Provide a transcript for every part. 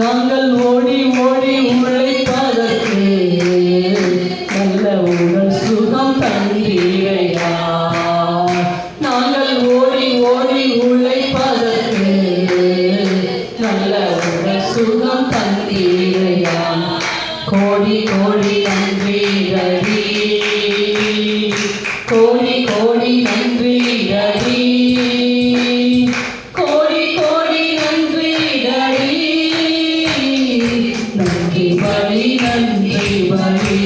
நாங்கள் ஓடி ஓடி உழைப்பதற்கு நல்ல உடல் சுகம் தந்தீரையா. நாங்கள் ஓடி ஓடி உழைப்பதற்கு நல்ல உடல் சுகம் தந்தீரையா. கோடி கோடி நன்றி ரவி, கோடி கோடி நன்றி ரவி, கோடி கோடி நன்றி ரவி. நன்றி பலி நன்றி பலி,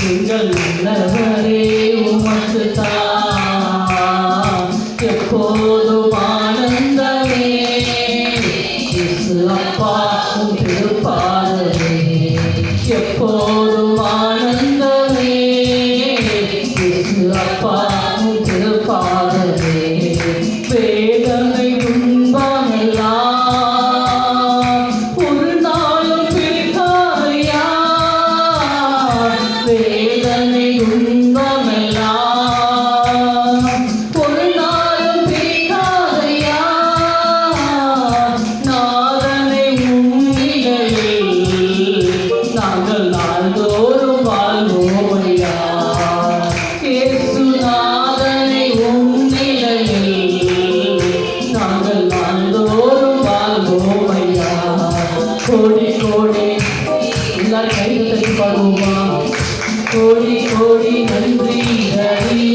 எங்கள் நல்லவரே உமக்கு தான் எப்போதும் ஆனந்தமே. இயேசு அப்பா உம் திருப்பாதமே எப்போதும் ஆனந்தமே. இயேசு அப்பா உம் திருப்பாதமே. வேதனை துன்பமெல்லாம் ஒரு நாளும் பிரிக்காதையா. வேதனை துன்பமெல்லாம் ஒரு நாளும் பிரிக்காதையா. நாதனை உம்மிடையில் நாங்கள் நாள்தோறும் வாழ்வோமையா. இயேசு நாதனை உம்மிடையில் நாங்கள் நாள்தோறும் வாழ்வோமையா. கோடி கோடி எல்லாரும் கையில் தட்டி பாடுவோமா. கோடி கோடி நன்றி ரவி,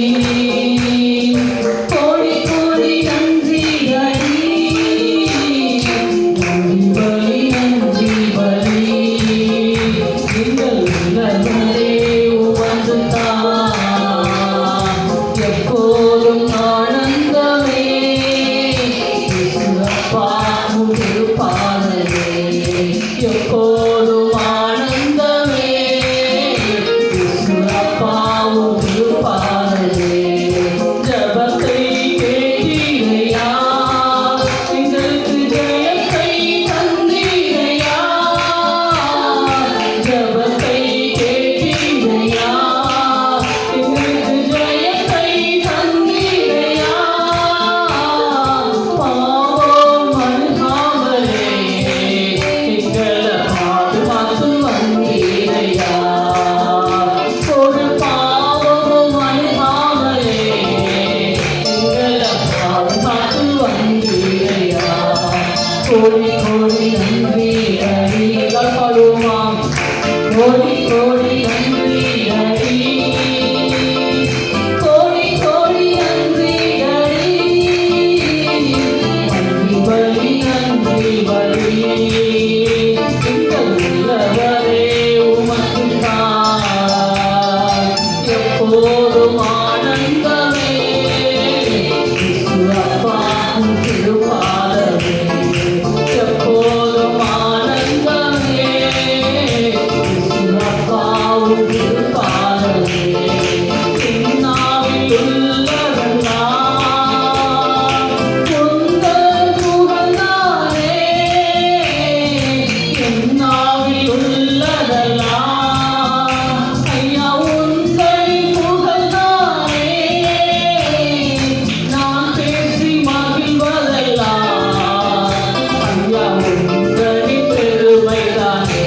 கோடி கோடி நன்றி ரவி. நன்றி பலி நன்றி பலி, எங்கள் நல்லவரே உமக்கு தான் எப்போதும் ஆனந்தமே. இயேசு அப்பா உம் திருப்பாதமே எப்போதும் ஆனந்தமே. இயேசு அப்பா உம் திருப்பாதமே. ஜெபத்தை கேட்டீரையா, எங்களுக்கு ஜெயத்தை தந்தீரையா. ஜெபத்தை கேட்டீரையா, எங்களுக்கு ஜெயத்தை தந்தீரையா. பாவம் அணுகாமலே எங்களை பாதுகாத்து வந்தீரையா. ஒரு பாவமும் அணுகாமலே எங்களை பாதுகாத்து வந்தீரையா. கோடி கோடி நன்றி ரவி, எல்லாரும் பாடுவோமா. கோடி கோடி நன்றி ரவி, கோடி கோடி நன்றி ரவி. நன்றி பலி நன்றி பலி, எங்கள் நல்லவரே உமக்கு தான் எப்போதும் ஆனந்தமே. இயேசு அப்பா உம் திருப்பாதமே எப்போதும் ஆனந்தமே. இயேசு அப்பா உம் திருப்பாதமே. என்னாவில் உள்ளதெல்லாம் உந்தன் புகழ்தானே. என்னாவில் உள்ளதெல்லாம் ஐயா உந்தன் புகழ்தானே. நான் பேசி மகிழ்வதெல்லாம் ஐயா உந்தன் பெருமைதானே.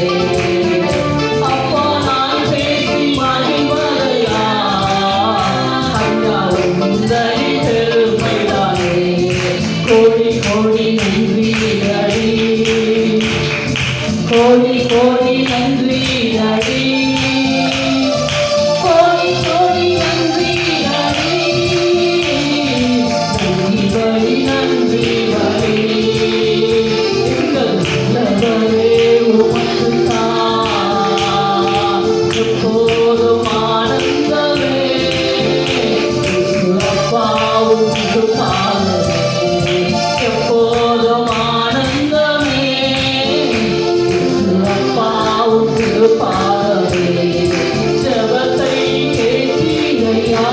அப்பா நான் பேசி மகிழ்வதெல்லாம் ஐயா உந்தன் பெருமைதானே. கோடி கோடி நன்றி ரவி, கோடி கோடி நன்றி ரவி, கோடி கோடி நன்றி ரவி. நன்றி பலி நன்றி பலி, எங்கள் நல்லவரே உமக்கு தான் எப்போதும் ஆனந்தமே. இயேசு அப்பா உம் திருப்பாதமே எப்போதும் ஆனந்தமே. இயேசு அப்பா உம் திருப்பாதமே. ஜெபத்தை கேட்டீரையா,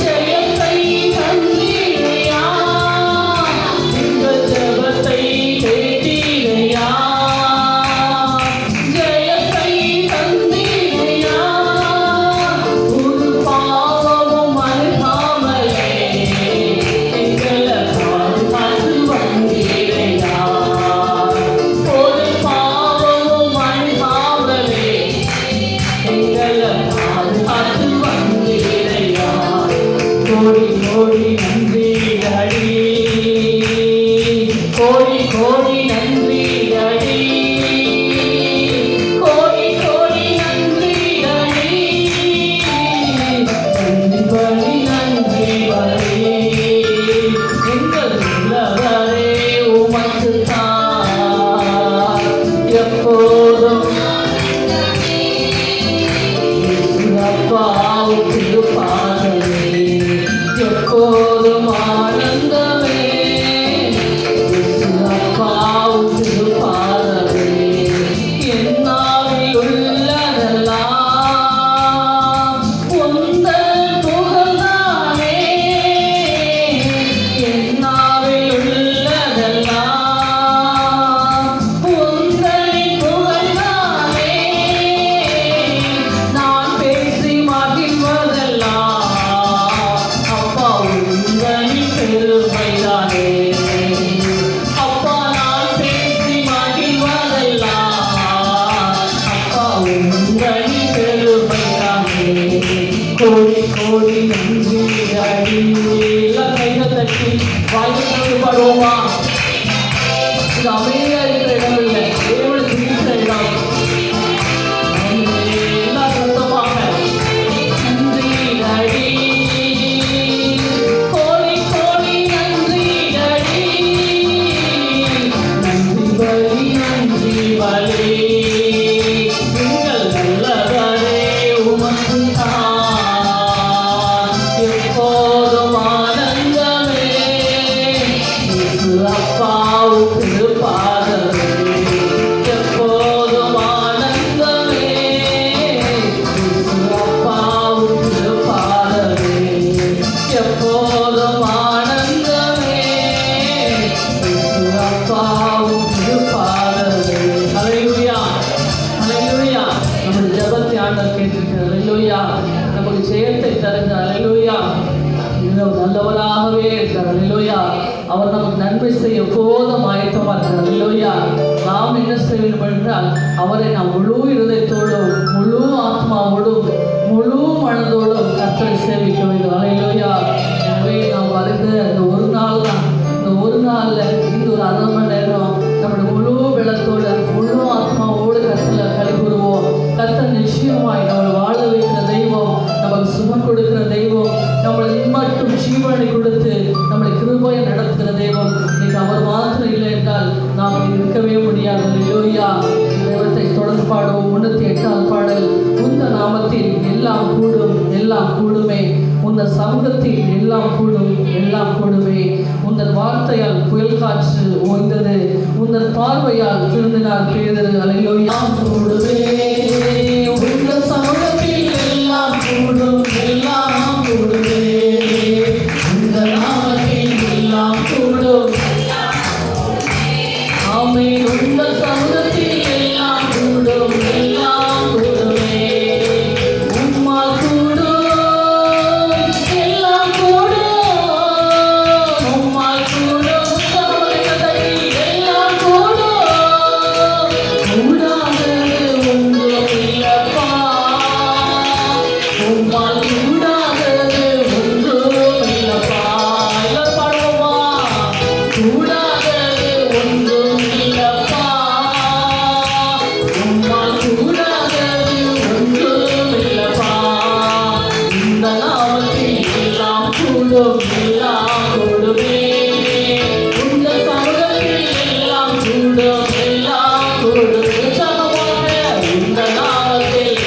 ஜெயத்தை தந்தீரையா. எங்கள் ஜெபத்தை கேட்டீரையா, ஜெயத்தை தந்தீரையா. ஒரு பாவமும் அணுகாமலே கோடி கோடி நன்றி அடி, கோடி கோடி நன்றி அடி, கோடி கோடி நன்றி அடி, நன்றி பலி நன்றி பலி. எங்கள் உள்ளவரே உமக்கு தான் எப்போதும் அப்பாவுக்கு பாதமே, எப்போதும் ஆனந்தமே, அப்பாவுக்கு பாதமே. என்னாவில் உள்ளதெல்லாம் உந்தன் புகழ்தானே, என்னாவில் உள்ளதெல்லாம் உந்தனின் புகழ்தானே. நான் பேசி மகிழ்வதெல்லாம் அப்பா உந்தனின் பெருமைதானே. அப்பா நான் பேசி மகிழ்வதெல்லாம் அப்பா உந்தனின் பெருமைதானே. கோடி கோடி நன்றி அடி. எல்லாம் கைகள் தட்டி வாய்ப்பு பாடுவோமா? இது அமைதியா இருக்கிற இடம் இல்லை, தேவனுக்கு இருக்கிற இடம். எல்லாம் சத்தமாக நன்றி அடி, கோடி கோடி நன்றி அடி, நன்றி பலி நன்றி பலி. எங்கள் நல்லவரே உமக்கு தான் எப்போதும் ஆனந்தமே, அப்பாவுக்கு பாதமே, எப்போதும் ஆனந்தமே, அப்பாவுக்கு பாதமே, எப்போதும் ஆனந்தமே, அப்பாவுக்கு பாதமே. ஹல்லேலூயா, ஹல்லேலூயா. நம்முடைய ஜெபத்தை ஆண்டவர் கேட்டிருக்கிறார். ஹல்லேலூயா. நமக்கு ஜெயத்தை தருகிறார். ஹல்லேலூயா. இன்னும் நல்லவராகவே இருக்கிறார். ஹல்லேலூயா. அவர் நமக்கு நன்மை செய்ய எப்போதும் ஆயத்தமாக இருக்கிறார். ஹல்லேலூயா. நாம் என்ன செய்ய வேண்டும் என்றால் அவரை நாம் முழு இருதயத்தோடும் முழு ஆத்மாவோடும் முழு மனதோடும் கர்த்தரை சேவிக்க வேண்டும். ஹல்லேலூயா. எனவே நாம் வருகிற இந்த ஒரு நாள் தான், இந்த ஒரு நாளில் இந்த ஒரு அரை மணி நேரம் நம்முடைய முழு வெள்ளத்தோட முழு ஆத்மாவோடு கர்த்தரில் கழிவுறுவோம். கர்த்தர் நிச்சயமாய் நம்மளை வாழ வைக்கிற தெய்வம், நமக்கு சுகம் கொடுக்கிற தெய்வம், நம்மளை மட்டும் ஜீவனை கொடுத்து நம்மளை கிருபையை நடத்துகிற தெய்வம். இன்னைக்கு அவர் மாத்திரம் இல்லை என்றால் நாம் இருக்கவே முடியாது. ஹல்லேலூயா. தெய்வத்தை தொடர்ந்து பாடுவோம். 108ஆம் பாடல். உந்த நாமத்தில் எல்லாம் கூடும், எல்லாம் கூடுமே, உந்த சமூகத்தில் எல்லாம் கூடும், எல்லாம் கூடுமே. உந்தன் வார்த்தையால் புயல் காற்று ஓய்ந்தது, உந்தன் பார்வையால் திருந்தினார் பேதரு. ஹல்லேலூயா. கூடுமே, உந்த சமூகத்தில் எல்லாம் கூடும், எல்லாம் கூடுமே, உந்த நாமத்தில் எல்லாம் கூடும். ஆமென். உந்த சமூகத்தில் எல்லாம் கூடும், எல்லாம் கூடுமே, உம்மால் கூடும், எல்லாம் கூடும், உம்மால் கூடும், சமூகத்தில் எல்லாம் கூடும், கூடாதது ஒன்றும் இல்லப்பா, உம்மால் கூடாதது ஒன்றும் இல்லப்பா. எல்லாரும் பாடுவோமா? கூடாதது ஒன்றும் இல்லப்பா, உம்மால் கூடாதது ஒன்றும் இல்லப்பா. இந்த நாமத்தில் எல்லாம் கூடும், எல்லாம் கூடுமே, இந்த சமூகத்தில் எல்லாம் கூடும், எல்லாம் கூடும். உற்சாகமாக இந்த நாமத்தில்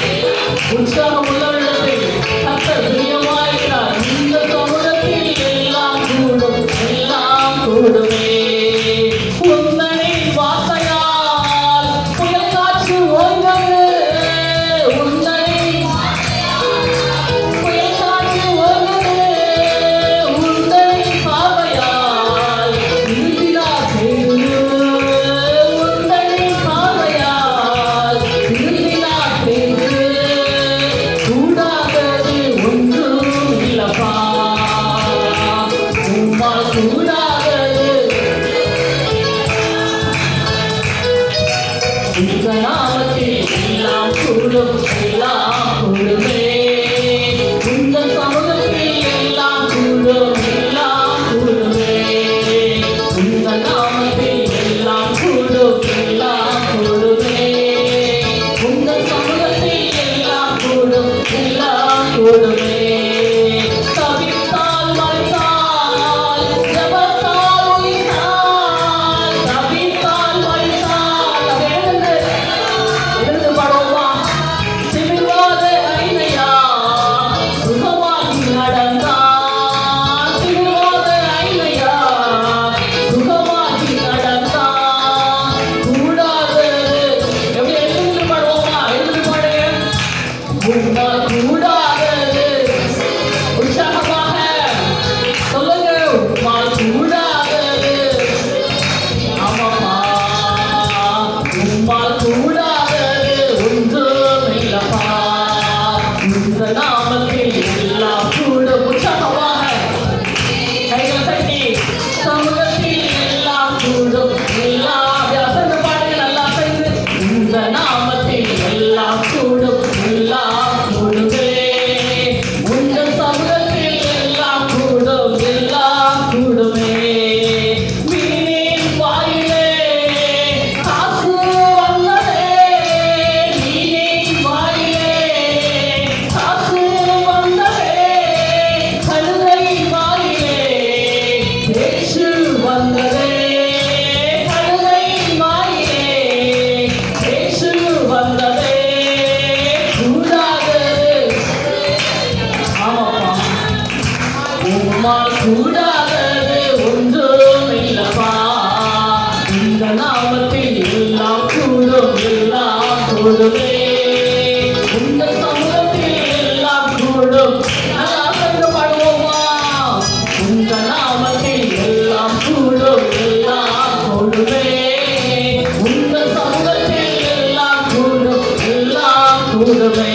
உற்சாகம் உள்ளவர்களிடத்தில் கர்த்தர் பிரியமாயிருக்கிறார். இந்த சமூகத்தில் எல்லாம் கூடும், எல்லாம் கூடுமே. உந்தனின் வார்த்தையால் புயல் காற்று ஓய்ந்தது, உந்தனின் புயல் காற்று ஓய்ந்தது, உந்தனின் பார்வையால் திருந்தினார் பேதுரு, உந்தனின் பார்வையால் திருந்தினார் பேதுரு, கூடாதது ஒன்றும் இல்லப்பா, உம்மால் கூடாதது. இந்த நாமத்தில் எல்லாம் கூடும், எல்லாம் கூடுமே, இந்த சமூகத்தில் எல்லாம் உம்மா கூடாதது ஒன்றும் இல்லப்பா. இந்த நாமத்தில் எல்லாம் கூடும், எல்லாம் கூடுமே. இந்த சமூகத்தில் எல்லாம் கூடும். நல்லா சேர்ந்து பாடுவோமா? இந்த நாமத்தில் எல்லாம் கூடும், எல்லாம் கூடுமே. இந்த சமூகத்தில் எல்லாம் கூடும், எல்லாம் கூடுமே.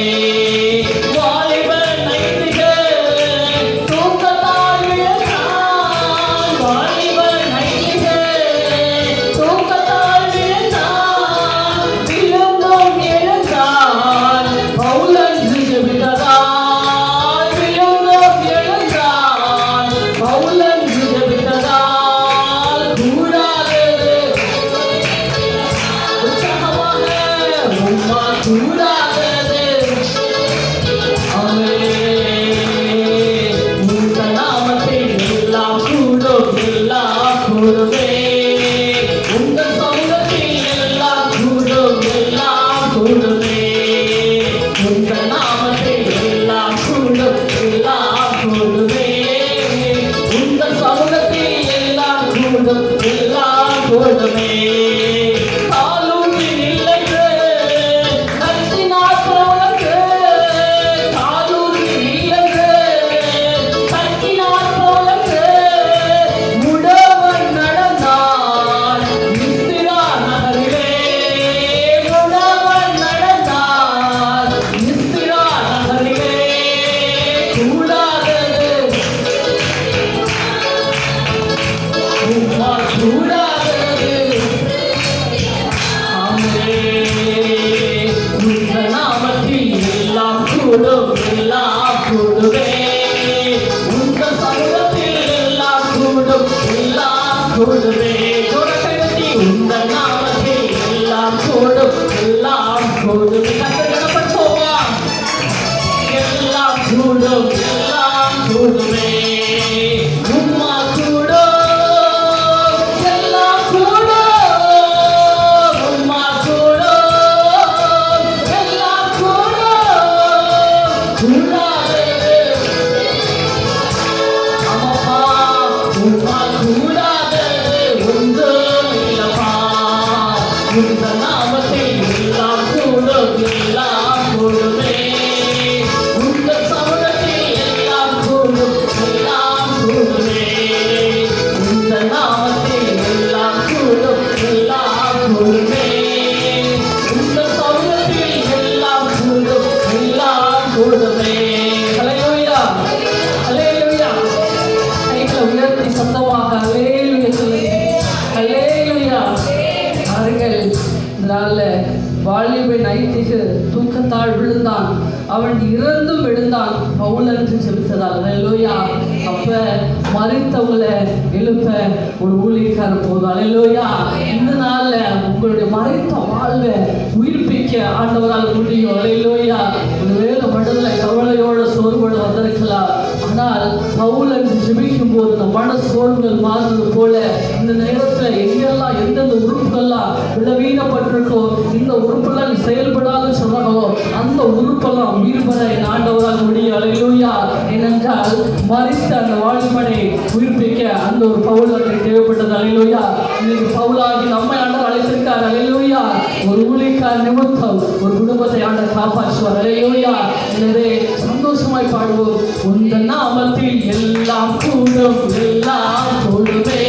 வாலிபன் ஐத்திகு தூக்கத்தால் விழுந்தான், அவன் இறந்தும் எழுந்தான் பவுல் என்று செலுத்ததால். அல்லேலூயா. அப்ப மறைத்தவங்களை எழுப்ப ஒரு ஊழியக்காரர் போதும். அல்லேலூயா. இந்த நாள்ல உங்களுடைய மறைத்த வாழ்வை உயிர்ப்பிக்க ஆண்டவரால் முடியும். அல்லேலூயா. ஒருவேளை மனதுல கவலையோட சோர்வோடு வந்திருக்கலாம். ஆனால் பவுல் என்று ஜெபிக்கும் போது இந்த மன சோர்வுகள் மாறுவது போல இந்த நேரத்துல எங்கெல்லாம் எந்தெந்த உறுப்புகள்லாம் விளவீனப்பட்டிருக்கோ, இந்த உறுப்புகள் செயல்படாத சொன்னாங்களோ அந்த உறுப்பெல்லாம் உயிர் பெற என் ஆண்டவரால் முடியும். அல்லேலூயா. ஏனென்றால் மறித்த அந்த வாலிபனை உயிர்ப்பிக்க அந்த ஒரு பவுல் எனக்கு தேவைப்பட்டது. அல்லேலூயா. இன்னைக்கு பவுலாகி நம்மை ஆண்டவர் அழைத்திருக்கார். அல்லேலூயா. ஒரு ஊழியக்கார நிமித்தம் ஒரு குடும்பத்தை ஆண்டவர் காப்பாற்றுவார். அல்லேலூயா. எனவே சந்தோஷமாய் பாடுவோம். உந்த நாமத்தில் எல்லாம் கூடும், எல்லாம் கூடுமே.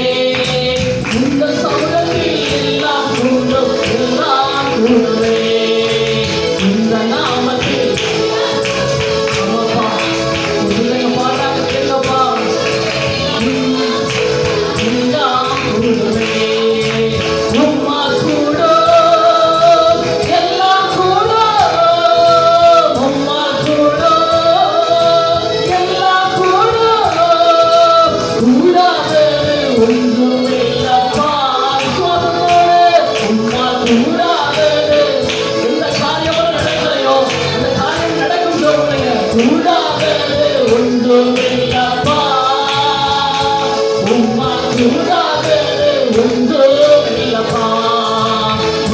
உந்த சமூகத்தில் எல்லாம் கூடும், எல்லாம் கூடுமே. இந்த நாமத்தில் ஆமாப்பா, பிள்ளைங்க பாட்டாங்க கேட்கப்பா. எல்லாம் கூடுமே. உம்மா கூடும், எல்லாம் கூடும். உம்மா கூடும், எல்லாம் கூடும். கூடாதது ஒன்றும் இல்லப்பா. உம்மா கூடாதது எந்த காரியம் நடக்கலையோ அந்த காரியம் நடக்கும் சொல்லுங்க. கூடாதது ஒன்றும் இல்லப்பா. உம்மா கூடாதது ஒன்றும் இல்லப்பா.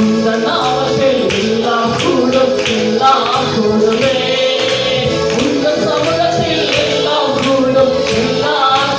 இந்த நாமத்தில் எல்லாம் கூடும், எல்லாம் கூடுமே. உங்க சமூகத்தில் எல்லாம் கூடும், எல்லாம்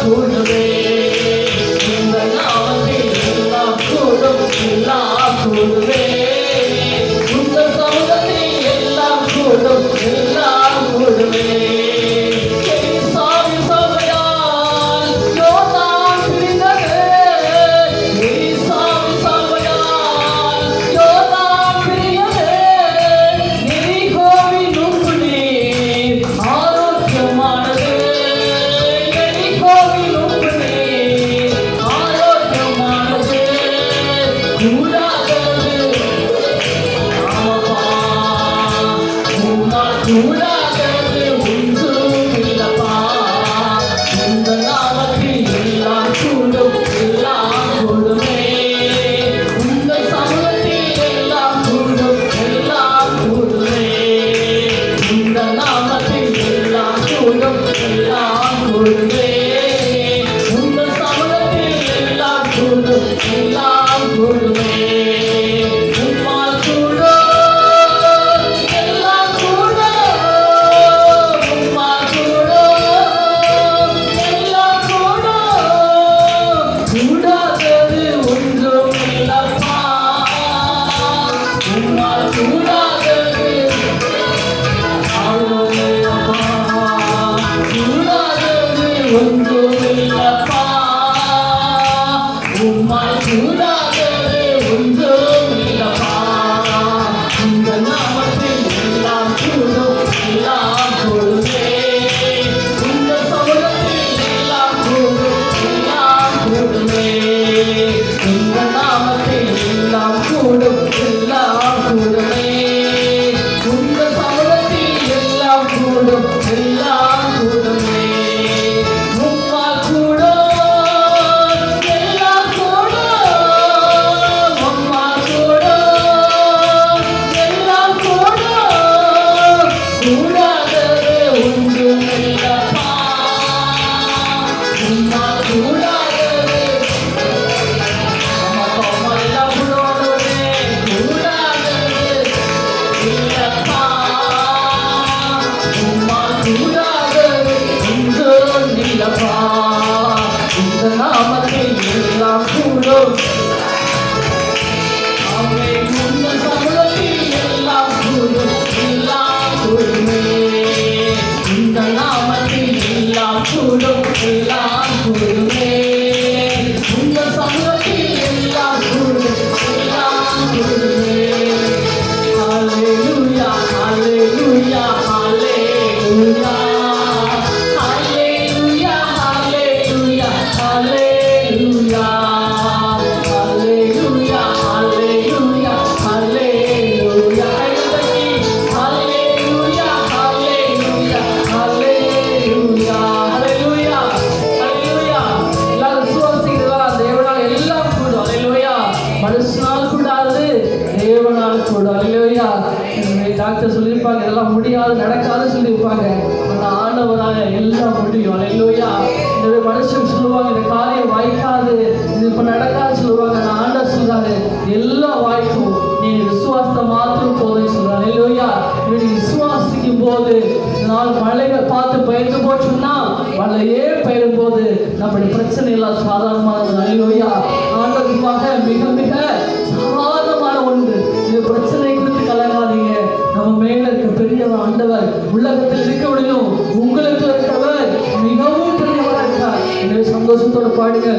ஒன்றுமில்லப்பா, உம்மால் கூடாதது ஒன்றுமில்லப்பா. இந்த நாமத்தில் எல்லாம் கூடும், எல்லாம் கூடுமே. இந்த சமூகத்தில் எல்லாம் கூடும், எல்லாம் கூடுமே. இந்த நாமத்தில் எல்லாம் கூடும், எல்லாம் கூடுமே. இந்த சமூகத்தில் எல்லாம் கூடும், எல்லாம் கூடுமே. உம்மால் கூடும், எல்லாம் கூடும். உம்மால் கூடும், எல்லாம் கூடும். கூடாதது ஒன்றுமில்லப்பா, உம்மால் கூடாதது. அம்மா அம்மா எல்லாம் கூடாதது, கூடாதது இல்லப்பா, உம்மால் கூடாதது ஒன்றுமில்லப்பா. இந்த நாமத்தில் எல்லாம் கூடும். ஆமென். இந்த சமூகத்தில் எல்லாம் கூடும், எல்லாம் கூடுமே. இந்த நாமத்தில் எல்லாம் கூடும், எல்லாம் கூடுமே. இந்த சமூகத்தில் எல்லாம் கூடும், எல்லாம் கூடுமே. ஹல்லேலூயா, ஹல்லேலூயா, ஹல்லேலூயா. ஹல்லேலூயா, ஹல்லேலூயா, ஹல்லேலூயா. ஹல்லேலூயா, ஹல்லேலூயா, ஹல்லேலூயா. ஹல்லேலூயா, ஹல்லேலூயா, ஹல்லேலூயா. ஹல்லேலூயா, ஹல்லேலூயா. எல்லாரும் விசுவாசிக்கிறீர்களா? தேவனால் எல்லாம் கூடும். ஹல்லேலூயா. மனுஷனால் கூடாது, தேவனால் கூடும். ஹல்லேலூயா. டாக்டர் சொல்லியிருப்பாங்க இதெல்லாம் முடியாது, நடக்காது சொல்லியிருப்பாங்க. ஆனால் ஆண்டவராக எல்லாம் முடியும். ஹல்லேலூயா. இந்த மனுஷன் சொல்லுவாங்க இந்த காரியம் வாய்க்காது, இது இப்போ நடக்காது சொல்லுவாங்க. நான் ஆண்டவர் சொல்றாரு எல்லாம் வாய்க்கும், நீ விசுவாசத்தை மாத்திரம் போதும் சொல்றாரு. ஹல்லேலூயா. நீ விசுவாசிக்கும் போது நாள் மழைகள் பார்த்து பெயர்ந்து போச்சுன்னா மழையே பெயரும் போது நம்முடைய பிரச்சனை எல்லாம் சாதாரணமானது. ஹல்லேலூயா. ஆண்டவருக்காக மிக மிக சாதாரணமான ஒன்று. இந்த பிரச்சனை குறித்து கலங்காதீங்க. நம்ம மேல இருக்க பெரியவர் ஆண்டவர், உலகத்தில் இருக்கவர்களும் உங்களுக்கு இருக்கிறவர் மிகவும் பெரியவராக இருக்கார். எனவே சந்தோஷத்தோட பாடுங்க.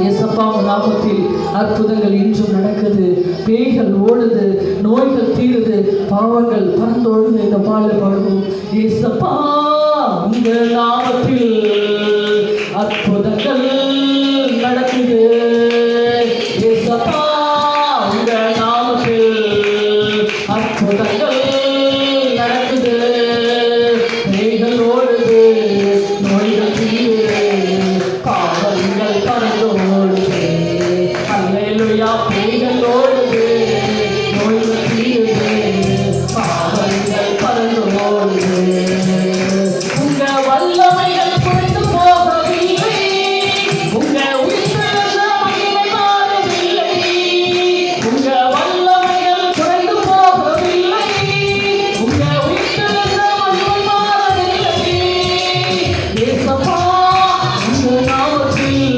ஏசப்பா நாமத்தில் அற்புதங்கள் இன்றும் நடக்குது, பேய்கள் ஓடுது, நோய்கள் தீருது, பாவங்கள் பறந்தோடுது. இந்த பாடல் பாடுவோம். ஏசப்பா உங்க நாமத்தில் அற்புதங்கள் நடக்குது. ஏசப்பா உங்க நாமத்தில் அற்புதங்கள் நடக்குது, பேய்கள் ஓடுது, நோய்கள் தீருது, பாவங்கள் பறந்தோடுது. அல்லேலூயா. பேய்கள் ஓடுது, நோய்கள் தீருது, பாவங்கள் பறந்தோடுது. உங்க வல்லமைகள் குறைந்து போகவில்லை, உங்க உயிர்த்தெழுந்த மகிமை மாறவில்லை. உங்க வல்லமைகள் குறைந்து போகவில்லை, உங்க உயிர்த்தெழுந்த மகிமை மாறவில்லை. ஏசப்பா உங்க நாமத்தில்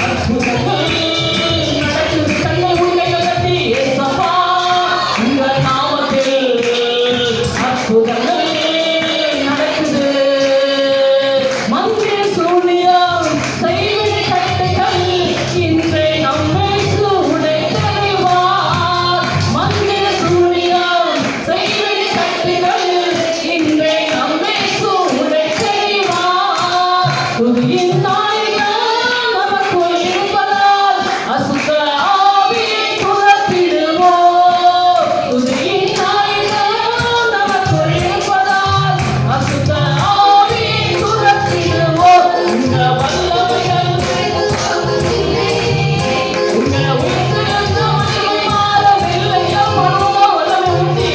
அற்புதங்கள் நடக்குது. கண்ணை உண்மைகள் கட்டி ஏசப்பா உங்க நாமத்தில் அற்புதங்கள் நடக்குது. மந்திர சூனியம் செய்வினை கட்டுகள் இன்றே நம்மை சூடை தருவார். மந்திர சூனியம் செய்வினை கட்டுகள் இன்றே நம்மை சூடை தருவார். துதியின் நாயகன் நமக்குள் இருப்பதால் அசுத்த ஆவியை துரத்திடுவோம். துதியின் நாயகன் நமக்குள் இருப்பதால் அசுத்த ஆவியை துரத்திடுவோம். உங்க வல்லமைகள் உங்க உயிர்த்தெழுந்த மகிமை மாறவில்லை. பரலோக வல்லமை உண்டு.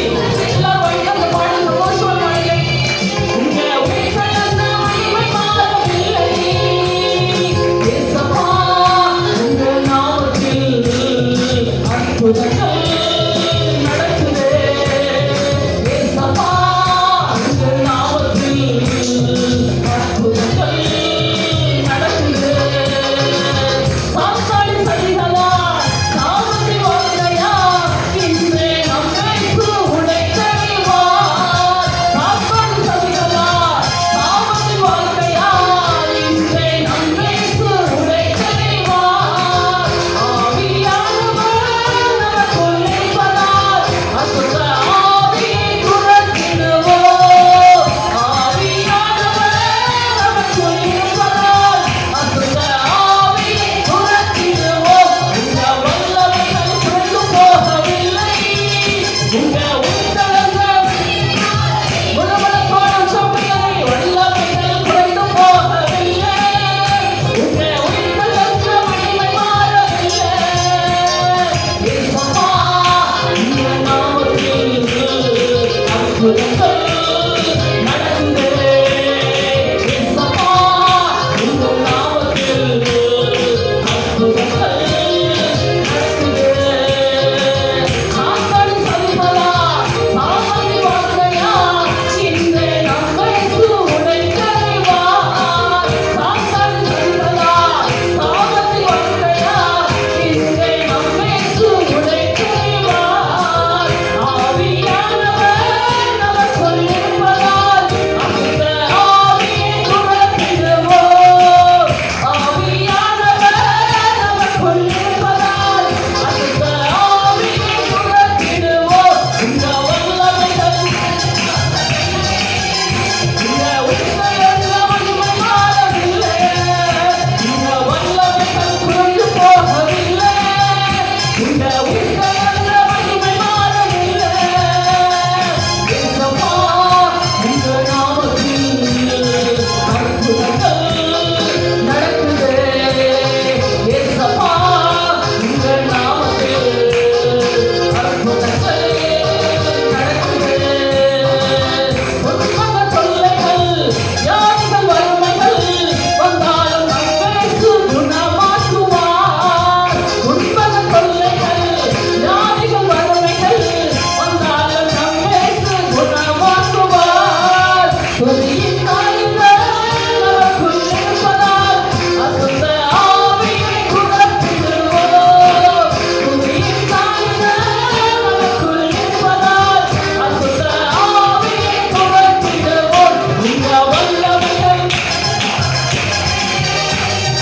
எல்லாரும் வைத்து பாடி சந்தோஷமா பாடுங்க. உங்க உயிர்த்தெழுந்த மகிமை மாறவில்லை.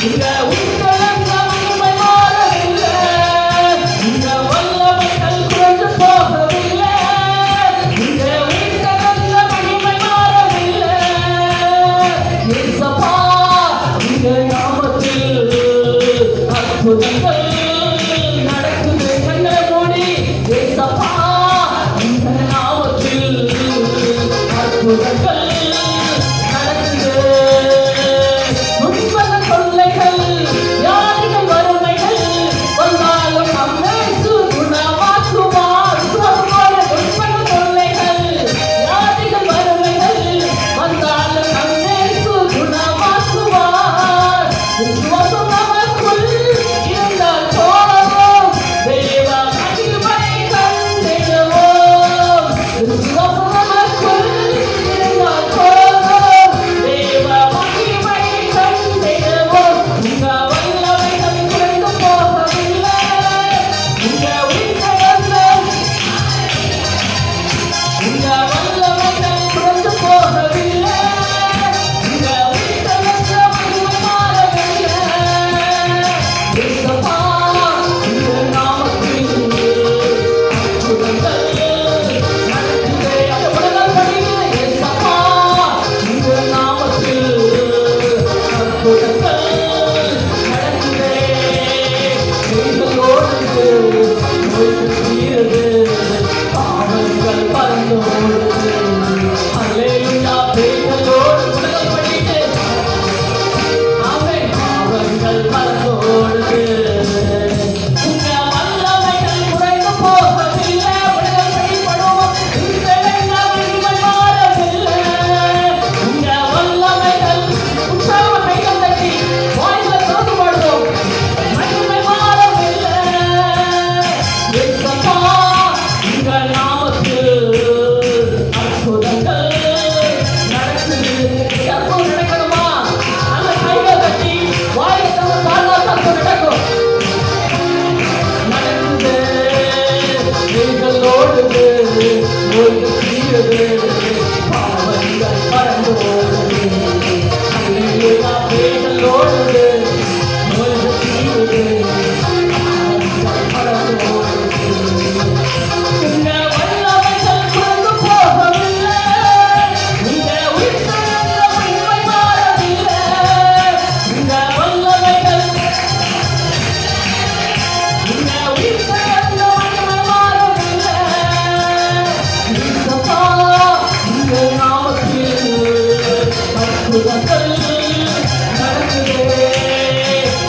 இங்க உயிர்த்தெழுந்த மகிமை மாறவில்லை, இங்க வல்லமைகள் குறைந்து போகவில்லை, இங்க உயிர்த்தெழுந்த மகிமை மாறவில்லை. இயேசப்பா இங்க நாமத்தில் அற்புதங்கள் நடக்குது. கண்ணை மூடி இயேசப்பா இந்த நாமத்தில் அற்புதங்கள் நடக்குது. துன்பங்கள் தொல்லைகள் வியாதிகள் வறுமைகள் வந்தாலும் நம்மை குணமாக்குவார். துன்பங்கள் தொல்லைகள் வியாதிகள் வறுமைகள் வந்தாலும் நம்மை குணமாக்குவார். விசுவாசம் நமக்குள் இருந்தால் போதும், தேவ மகிமை கண்டிடுவோம். விசுவாசம் நமக்குள் இருந்தால் போதும், தேவ மகிமை கண்டிடுவோம். உங்க வல்லமைகள் குறைந்து போகவில்லை, உங்க உயிர்த்தெழுந்த உங்க வல்லமைகள் குறைந்து போகவில்லை, உங்க உயிர்த்தெழுந்த மகிமை மாறவில்லை. இயேசப்பா இந்த நாமத்தில் அற்புதங்கள் நடக்குதே. அந்த உலகம் படிங்க. இயேசப்பா இந்த நாமத்தில் அற்புதங்கள் நடக்குதே. செய்களோடு நோய்கள் தீருது, பாவங்கள் பறந்து ஓடுது. அல்லேலூயா. செய்களோடு உலகம் படிங்க. ஆமென். பாவங்கள் பறந்து ஓடுது. உங்க வல்லமைகள் குறைந்து போகவில்லை. உலகம் படிப்படும் உயிர்த்தெழுந்த மகிமை மாறவில்லை. உங்க வல்லமைகள் உற்சாகமா கைகள் தட்டி வாய்களை திறந்து பாடுவோம். மகிமை மாறவில்லை. இயேசப்பா உங்க நாமத்தில் அற்புதங்கள் நடக்குது. அற்புதம் நடக்கணுமா? நல்ல கைகள் தட்டி வாயை திறந்து பாடினா அற்புதம் நடக்கும். நடக்குது. செய்களோடுது, நோய்கள் தீருது, பாவங்கள் பறந்து ஓடுது. அல்லேலூயா. செய்களோடுது, நோய்கள் தீருது, பாவங்கள் பறந்து ஓடுது. உங்க வல்லமைகள் குறைந்து போகவில்லை, உங்க உயிர்த்தெழுந்த மகிமை மாறவில்லை. உங்க வல்லமைகள் உங்க உயிர்த்தெழுந்த மகிமை மாறவில்லை. இயேசப்பா இந்த நாமத்தில் அற்புதங்கள் நடக்குதே.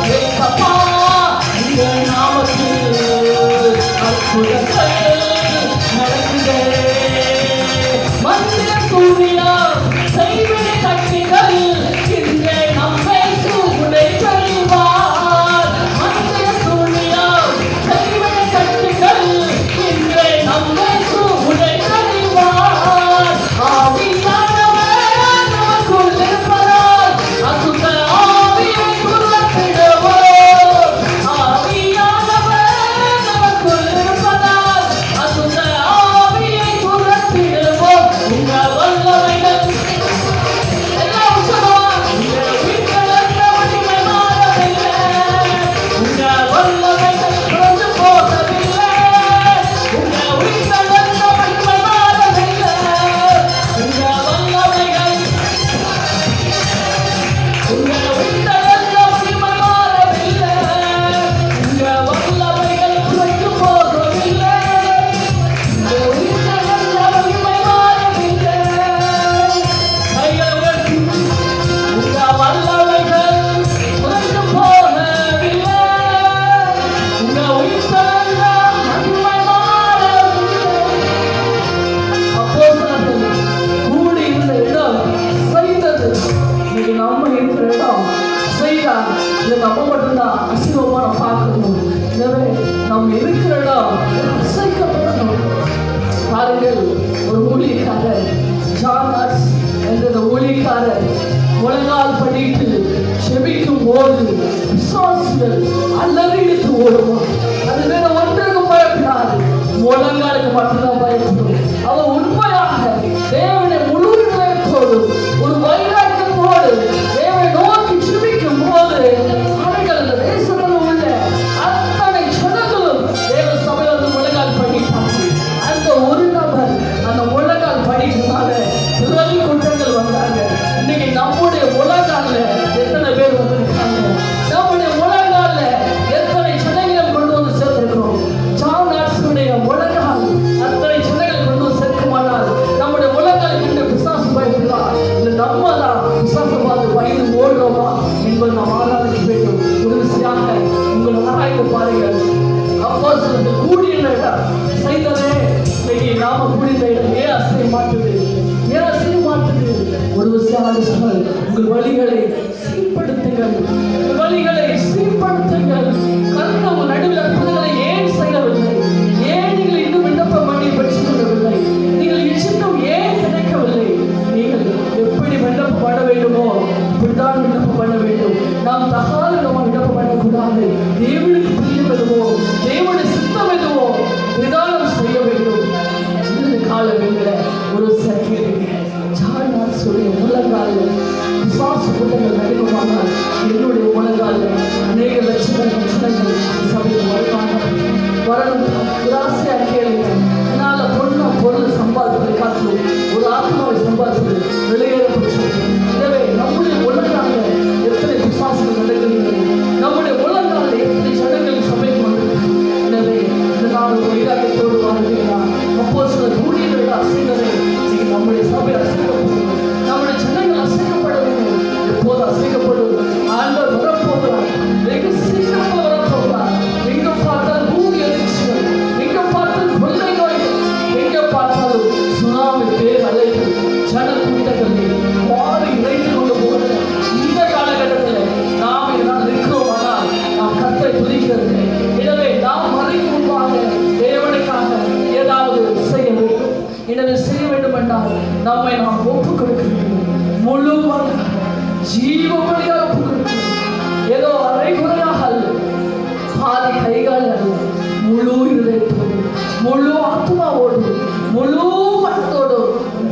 இயேசப்பா இந்த நாமத்தில் அற்புதங்கள் நடக்குதே. மந்திர சூழ்நிலம் செய்வினை கட்டிகள் இன்றே நம்மை சூடை செல்வார். மந்திர சூழ்நிலம் செய்வினை கட்டிகள் இன்றே நம்மை சூடை செல்வார். ஆவியானவர் நமக்குள் இருப்பதால் அசுத்த ஆவியை துரத்திடுவோம். ஆவியானவர் நமக்குள் இருப்பதால் அசுத்த ஆவியை துரத்திடுவோம். உங்க வல்லமைகள் எல்லாம் உற்சாகமா உங்க உயிர்த்தெழுந்த மகிமை மாறவில்லை, உங்க வல்லமைகள் குறைந்து போகவில்லை, உங்க உயிர்த்தெழுந்த மகிமை மாறவில்லை. உங்க வல்லமைகள் உங்க உயிர்த்தெழுந்த மகிமை மாறவில்லை, உங்க வல்லமைகள் குறைந்து போகவில்லை, உங்க உயிர்த்தெழுந்த மகிமை மாறவில்லை. கைகளை உயர்த்தி உங்க வல்லமைகள் குறைந்து போகவில்லை, உங்க உயிர்த்தெழுந்த மகிமை மாறவில்லை. அப்போஸ்தலர்கள் கூடி இருந்த இடம் செய்தது. இன்னைக்கு நம்ம இருக்கிற இடம் செய்தார். இதை நம்ம மட்டும்தான் அசிங்கமா நம்ம பார்க்கணும். எனவே நம்ம இருக்கிற இடம் அசைக்கப்படணும். பாருங்கள், ஒரு ஊழியக்காரர் ஜானாஸ் என்ற ஊழியக்காரர் முழங்கால் படிட்டு செபிக்கும் போது விசுவாசிகள் அல்லறித்து ஓடுவோம். அது வேற ஒன்றுக்கு பயப்படாது, முழங்காலுக்கு மட்டும்தான் பயப்படும். அவர் உண்மையாக தேவனை முழு இதயத்தோடு ஒரு வைராக்கியத்தோடு தேவனை நோக்கி செபிக்கும் போது உங்கள் வழிகளை சீர்படுத்துங்கள், உங்கள் வழிகளை சீர்படுத்துங்கள். கர்த்தர் உங்கள் நடுவில் அற்புதங்களை ஏன் செய்யவில்லை? ஏன் நீங்கள் இன்னும் விண்ணப்பம் பண்ணி பெற்றுக் கொள்ளவில்லை? நீங்கள் இச்சித்தும் ஏன் கிடைக்கவில்லை? நீங்கள் எப்படி விண்ணப்பம் பண்ண வேண்டுமோ இப்படித்தான் விண்ணப்பம் பண்ண வேண்டும். நாம் தகாதமாக விண்ணப்பம் பண்ணக்கூடாது. தேவனுக்கு பிரியம் எதுவோ, தேவனுடைய சித்தம் எதுவோ நிதானம் செய்ய வேண்டும். இந்த காலங்களில் ஒரு சக்கிரங்க சார்நாசுடைய முழங்காலில் விசுவாச கூட்டங்கள் நடிகமானால் என்னுடைய முழங்காலில் அநேக லட்சங்கள் சபையில் வரணும். ஒரு ஆசையா கேளுங்க. என்னால் பொருள் சம்பாதிப்பதை காத்து ஒரு ஆத்மாவை சம்பாதிப்பது வெளியேறப்பட்டு. எனவே நம்முடைய முழங்காலில் எத்தனை விசுவாசங்கள் நடக்கிறது, நம்முடைய முழங்காலில் எத்தனை ஜனங்கள் சபைக்கு வந்திருக்கு. எனவே இந்த நாள் வைராக்கியத்தோடு வாழ்ந்தீங்கன்னா அப்போ சில ஊழியர்கள் அசைந்ததை இன்னைக்கு நம்முடைய சபை அசைக்கப்படும், நம்முடைய ஜனங்கள் அசைக்கப்பட வேண்டும். எப்போது அசைக்கப்படும்? ஆண்டவர் வரப்போகிறார், வெகு சீக்கிரமாக வரப்போகிறார். எங்க பார்த்தால் பூமி அதிர்ச்சிகள், எங்க பார்த்தால் கொள்ளை நோய்கள், எங்க பார்த்தாலும் சுனாமி பேர் அலைகள், ஜன கூட்டங்கள் மாறி இறைத்து கொண்டு போகிற இந்த காலகட்டத்தில் நாம் இதனால் இருக்கிறோமானால் நாம் கர்த்தரை துதிக்கிறது. எனவே நாம் மறைக்கு முன்பாக தேவனுக்காக ஏதாவது செய்ய வேண்டும். எனவே செய்ய வேண்டும் என்றால் நம்மை நாம் ஒப்புக் கொடுக்க வேண்டும். முழுவதும் ஜீவ வழியாக ஒப்புக் கொடுக்கணும். ஏதோ அரைகுறையாக அல்ல, பாதி கைகால் அல்ல, முழு இதயத்தோடு, முழு ஆத்மாவோடு, முழு மனத்தோடு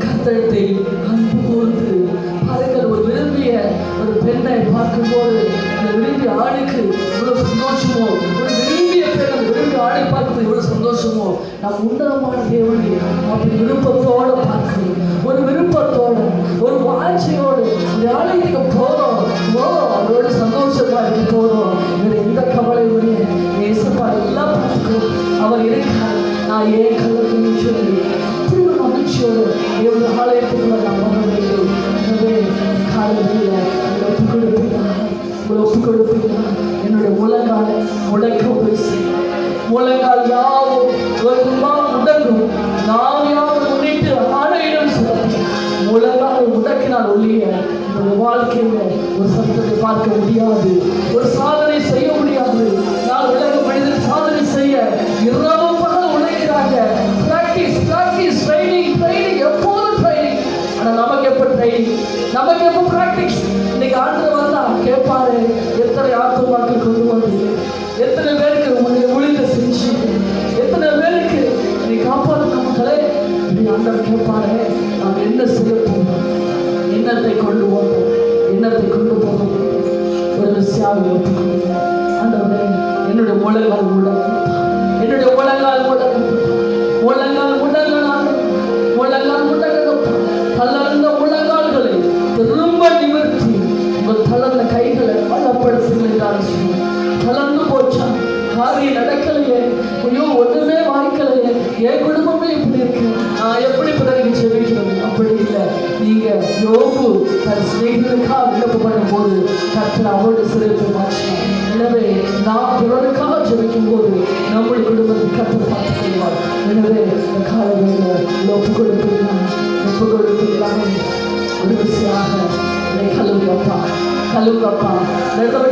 கர்த்தரை அன்பு கூர்ந்து பாருங்கள். ஒரு விரும்பிய ஒரு பெண்ணை பார்க்கும்போது அந்த விரும்பிய ஆணுக்கு இவ்வளவு சந்தோஷமோ, ஒரு விரும்பிய பெண் அந்த விரும்பிய ஆணை பார்க்கும்போது இவ்வளவு சந்தோஷமோ, நாம் உன்னதமான தேவனை அப்படி விருப்பத்தோடு பார்க்கணும். ஒரு விருப்பத்தோடு, ஒரு வாட்சியோடு இந்த ஆலயத்துக்கு போறோம், அவரோட சந்தோஷமா இருக்கு போறோம். வேற எந்த கவலையுடைய நேசப்பா எல்லாம் பார்த்துக்கணும். அவர் இருக்கார், நான் ஏன் கலந்து சொல்லி அப்படி ஒரு மகிழ்ச்சியோடு எவ்வளவு ஆலயத்துக்குள்ள நான் வர வேண்டும். எனவே காலையில் ஒப்பு கொடுப்பீங்களா? ஒப்பு கொடுப்பீங்களா? என்னுடைய முழங்கால முடக்க பேசி முழங்கால் யாவும் ஒரு முடங்கும். நாம் யாவும் முன்னிட்டு ஆணையிடம் சொல்ல முழங்கால் முடக்கினால் ஒழிய இந்த வாழ்க்கையில ஒரு சத்தத்தை பார்க்க முடியாது, ஒரு சாதனை செய்ய முடியாது. நான் உலக மனிதன் சாதனை செய்ய இரவு பகல் உழைக்கிறாங்க. பிராக்டிஸ் பிராக்டிஸ் ட்ரைனிங் ட்ரைனிங், எப்போதும் ட்ரைனிங். ஆனால் நமக்கு எப்போ ட்ரைனிங், நமக்கு எப்போ பிராக்டிஸ்? இன்னைக்கு ஆண்டு வந்தா கேட்பாரு, எத்தனை ஆத்துமாக்கள் கொண்டு வந்தீங்க, எத்தனை பேருக்கு உங்களுடைய ஊழியத்தை செஞ்சு, எத்தனை பேருக்கு நீ காப்பாற்ற மக்களே இப்படி ஆண்டவர் கேட்பாரு. நாம் என்ன செய்ய போகிறோம், என்னத்தை கொண்டு போகிறோம், என்னத்தை கொண்டு போகிறோம். ஒரு விஷயம் ஒப்புக்கொள்ளுங்க. ஆண்டவரே என்னுடைய முழங்கால் முடங்கும், என்னுடைய முழங்கால் முடங்கும், முழங்கால் முடங்கலாம், முழங்கால் முடங்கணும். தளர்ந்த முழங்கால்களை திரும்ப நிமிர்த்தி உங்கள் தளர்ந்த கைகளை பலப்படுத்துங்கள். தளர்ந்து போச்சா, காரியம் நடக்கலையே, ஐயோ ஒண்ணுமே வாய்க்கலையே, என் குடும்பமே இப்படி இருக்கு, நான் எப்படி பிறகு செவிக்கிறது? அப்படி இல்லை. நீங்க யோபு தன் சிநேகிதனுக்காக விண்ணப்பம் பண்ணும் போது கர்த்தர் அவருடைய சிறப்பை மாற்றினார். எனவே நாம் பிறருக்காக ஜெபிக்கும் போது நம்முடைய குடும்பத்தை கர்த்தர் பார்த்துக் கொள்வார். எனவே இந்த காலங்களில் ஒப்பு கொடுப்பீங்களா? ஒப்பு கொடுப்பீங்களா? ஒரு விஷயமாக கழுவுங்கப்பா, கழுவுங்கப்பா.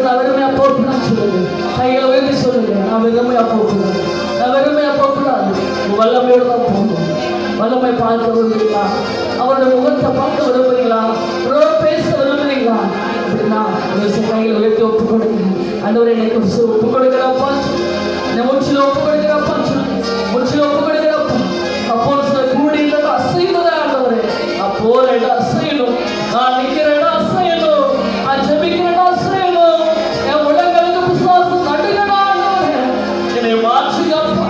நான் வெறுமையா போகக்கூடாது சொல்லுங்க. கைகளை உயர்த்தி சொல்லுங்க, நான் வெறுமையா போகக்கூடாது, நான் வெறுமையா போகக்கூடாது. வல்லமையோடு தான் போகணும். வல்லமை பார்க்க விரும்புறீங்களா? அவருடைய முகத்தை பார்க்க விரும்புறீங்களா? பேச விரும்புறீங்களா? அப்படின்னா கைகளை உயர்த்தி ஒப்பு கொடுங்க. ஆண்டவரே எனக்கு ஒப்பு கொடுக்கிறப்பா, முச்சில ஒப்பு கொடுக்கிறப்பா, முச்சில ஒப்பு கொடுக்கிறப்பா. அப்போ சில கூடி அசைவதா ஆண்டவரே, அப்போ அசையணும், நான் நிக்கிற இடம் அசையணும், நான் ஜெபிக்கிற இடம் அசையணும். என் உலகளுக்கு விசுவாசம் நடுங்கடா ஆண்டவரே, என்னை மாற்றிக்கப்பா,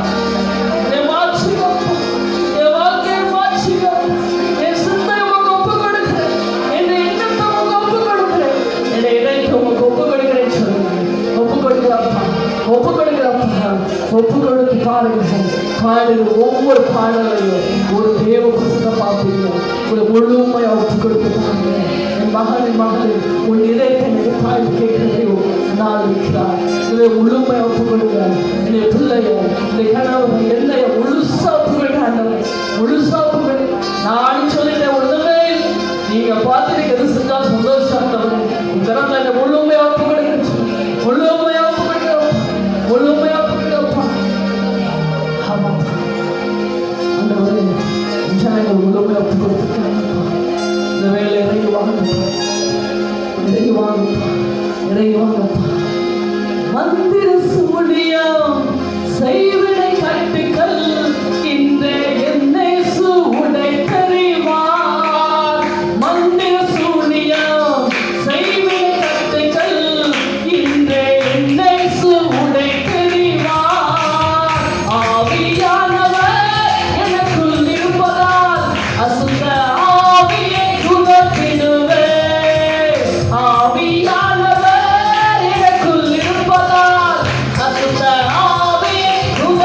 என்னை மாற்றிக்கப்பா, என் வாழ்க்கையை மாற்றிக்கப்பா. என் சிந்தை உங்க ஒப்பு கொடுக்கிறேன், என்னை எண்ணத்தை உங்க ஒப்பு கொடுக்கிறேன், என்னை இணைத்து உங்க ஒப்பு கொடுக்கிறேன் சொல்லுங்க. ஒப்பு கொடுக்கிறப்பா, ஒப்பு கொடுக்கிறப்பா, ஒப்பு கொடுத்து பாருங்க. பாடல் ஒவ்வொரு பாடலையும் ஒரு தேவ புத்தகம் பார்ப்பீங்க. ஒரு முழுமையா ஒப்பு கொடுத்து பாருங்க. என் மகனின் மகளே, உன் இதயத்தை எனக்கு தாய் கேட்கிறதையோ நான் இருக்கிறார். இதை முழுமையா ஒப்பு கொடுங்க. என்னை பிள்ளைய, இந்த கணவன் என்னைய முழுசா ஒப்பு கொடுங்க. முழுசா ஒப்பு கொடுங்க. நான் சொல்லிட்டேன் ஒண்ணுமே நீங்க பார்த்து எது செஞ்சா சந்தோஷம் சூனியம் செய்வினை கட்டுக்கள் இன்றே என்னேசு உடைத்தறிவார். மந்திர சூனியம் செய்வினை கட்டுக்கள் இன்றே என்னேசு உடைத்தறிவார். ஆவியானவர் எனக்குள் இருப்பதால் அசுத்த ஆவியை துரத்திடுவேன். ஆவியானவர் எனக்குள் இருப்பதால் அசுத்த ஆவியை துரத்திடுவேன்.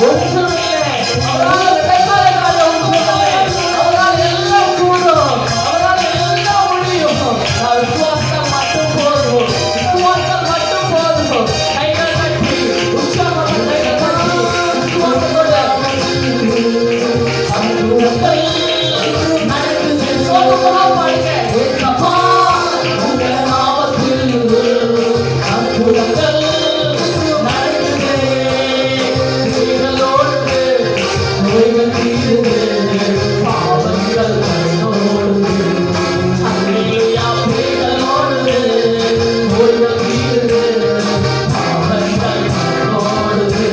ஒன்றுமில்லை. அவரால் நடக்காத காரியம் ஒன்றுமில்லை. அவரால் எல்லாம் கூடும். அவரால் எல்லாம் முடியும். நான் விசுவாசம் மட்டும் போதும். விசுவாசம் மட்டும் போதும். கைகள் கட்டி உற்சாகமாக கைகள் கட்டி விசுவாசத்தோட அற்புதங்கள் நடக்குது. சோகமா பாடுங்க. ஏசப்பா உங்க நாமத்தில் அற்புதங்கள் நடக்குது. நீங்களோடு நோய்கள் தீருது. பாவங்கள் கண்ணோடுது. அல்லேலூயா. நீங்களோடு நோய்கள் தீருது. பாவங்கள் கண்ணோடுது.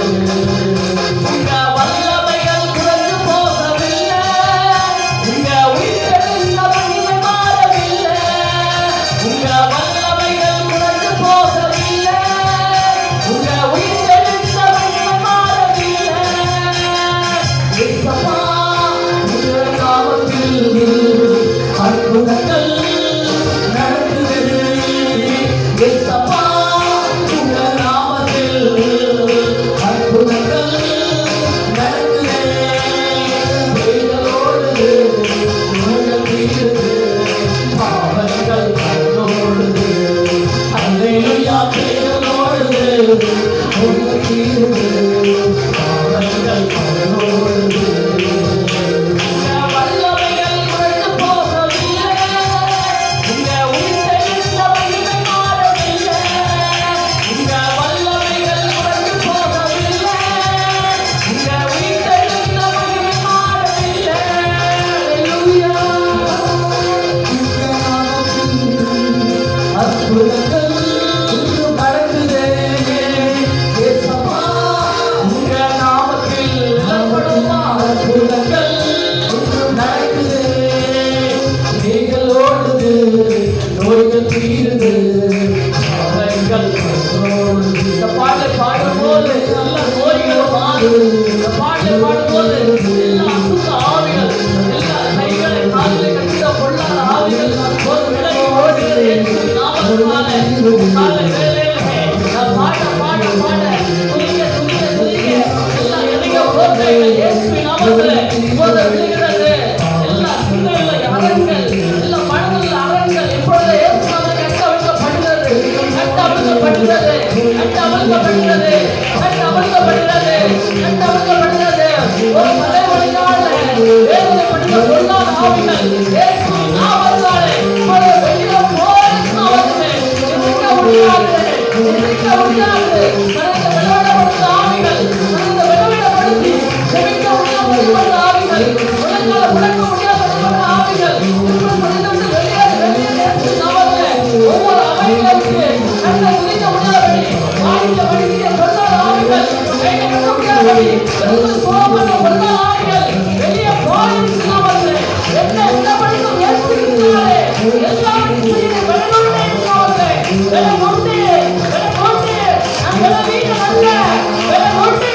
உங்க வல்லமைகள் குறைந்து போகவில்லை. உங்க உயிர்த்தெழுந்த மகிமை மாறவில்லை. உங்க வல்லமைகள் குறைந்து போகவில்லை. உங்க உயிர்த்தெழுந்த மகிமை மாறவில்லை. ஏசப்பா உங்க நாமத்தில் அற்புதங்கள் நடக்குது. ஏசப்பா உங்க நாமத்தில் அற்புதங்கள் நடக்குது. பேய்களோடு நோய்கள் தீருது. பாவங்கள் கண்ணோடுது. அல்லேலூயா. பேய்களோடு நோய்கள் தீருது. பாவங்கள் கண்ணோடுது. உங்க வல்லமைகள் குறைந்து போகவில்லை. உங்க உயிர்த்தெழுந்த மகிமை மாறவில்லை. உங்க வல்லமைகள் குறைந்து போகவில்லை. உங்க உயிர்த்தெழுந்த மகிமை மாறவில்லை. அல்லேலூயா. அற்புதங்கள் நடக்குது. ஏசப்பா உங்க நாமத்தில் நிலப்படுமா அற்புதங்கள் நடக்குது. நீங்களோடு நோய்கள் தீருது. பாவங்கள் கண்ணோடுது. இந்த பாட்டை பாடும்போது நல்ல நோய்கள் மாறுது. இந்த பாட்டை பாடும்போது எல்லா அசுத்த ஆவிகள், எல்லா கைகளை கால்களை கட்டிட பொல்லாத ஆவிகள் ஒரு விலகி ஓடுகிறது. இயேசுவின் நாமத்தினாலே காலை வேளையிலே நான் பாட பாட பாட துதிக்க துதிக்க துதிக்க எல்லா எதிக போதைகள் இயேசுவின் நாமத்திலே இப்போது விழுகிறது. எல்லா சிந்தைகளை அரண்கள், எல்லா மனதில் அரண்கள் இப்பொழுது இயேசு நாமத்தில் கட்டவிழ்க்கப்படுகிறது. கட்டவிழ்க்கப்படுகிறது. கட்டவிழ்க்கப்படுகிறது. கட்டவிழ்க்கப்படுகிறது. கட்டவிழ்க்கப்படுகிறது. ஒரு தலைவலியால வேதனைப்பட்ட பொல்லாத ஆவிகள் இயேசுவின் நாமத்தினாலே இப்பொழுது வெளியில போய் நாமத்திலே எதிர்க்க முடியாது. எதிர்க்க முடியாது. கடந்த விளையாடப்பட்ட ஆவிகள், கடந்த விளையாடப்படுத்தி ஜெபிக்க முடியாத ஆவிகள், உலகால உலக முடியாத ஆவிகள் இப்பொழுது மனிதர்கள் வெளியேறு வெளியேறு இயேசுவின் நாமத்திலே ஒவ்வொரு ஆவிகளுக்கு கண்ண துதிக்க முடியாதபடி ஆவிய வழிய பொல்லாத ஆவிகள் கையை கட்ட முடியாதபடி வெறும் கோபமான பொல்லாத ஆவிகள் வெளியே போய் நாமத்திலே என்ன இடப்படுத்தும் இயேசுவினாலே எல்லாவற்றையும் வெள்ளோட்டே நாமத்திலே வெள்ளோட்டே வெள்ளோட்டே நான் வெள்ளவீன அல்ல வெள்ளோட்டே